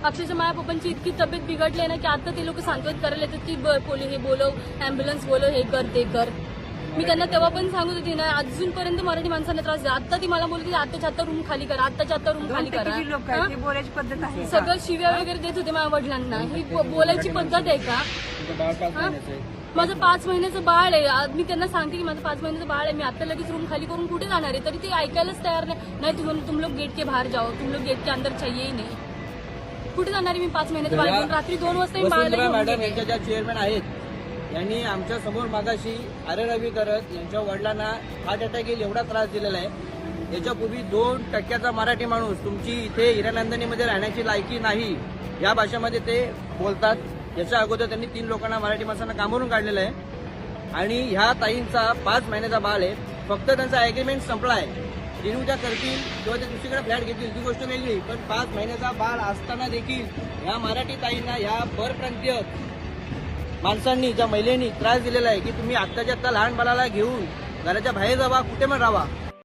अक्षरशः माझ्या पप्पांची इतकी तब्येत बिघडली आहे ना की आता ते लोक सांत्वन करायला येतात की हे बोलव, अँब्युलन्स बोलव, हे कर ते कर. मी त्यांना तेव्हा पण सांगत होती ना, अजूनपर्यंत मराठी माणसांना त्रास द्या. आता ती मला बोलते आत्ताच्या आता रूम खाली करा, आत्ताच्या आता रूम खाली करा. बोलायची पद्धत आहे. सगळं शिव्या वगैरे देत होते माझ्या वडिलांना. ही बोलायची पद्धत आहे का? माझं 5 महिन्याचं बाळ आहे. मी त्यांना सांगते की माझं 5 महिन्याचं बाळ आहे, मी आता लगेच रूम खाली करून कुठे जाणार आहे, तरी ते ऐकायलाच तयार नाही. तुम लोग गेट के बाहेर जाओ, तुम लोग गेट के अंदर चाहिए नाही. कुठे जाणार आहे मी 5 महिन्याचं बाळ घेऊन? रात्री 2 वाजता वसुंधरा मॅडम यांच्या ज्या चेअरमॅन आहेत यांनी आमच्या समोर मागाशी आरेरावी करत यांच्या वडिलांना हार्ट अटॅक येईल एवढा त्रास दिलेला आहे. याच्यापूर्वी 2% मराठी माणूस तुमची इथे हिरानंदिनीमध्ये राहण्याची लायकी नाही या भाषेमध्ये ते बोलतात. याच्या अगोदर त्यांनी 3 लोकांना मराठी माणसांना कामावरून काढलेलं आहे आणि ह्या ताईंचा 5 महिन्याचा बाळ आहे. फक्त त्यांचा अग्रीमेंट संपला आहे. जे उद्या करतील किंवा ते दुसरीकडे फ्लॅट घेतील ती गोष्ट वेगळी, पण 5 महिन्याचा बाळ असताना देखील ह्या मराठी ताईंना ह्या परप्रांतीय माणसांनी ज्या महिलांनी त्रास दिलेला आहे की तुम्ही आत्ताच्या आत्ता लहान बाळाला घेऊन घराच्या बाहेर जावा, कुठे पण राहा.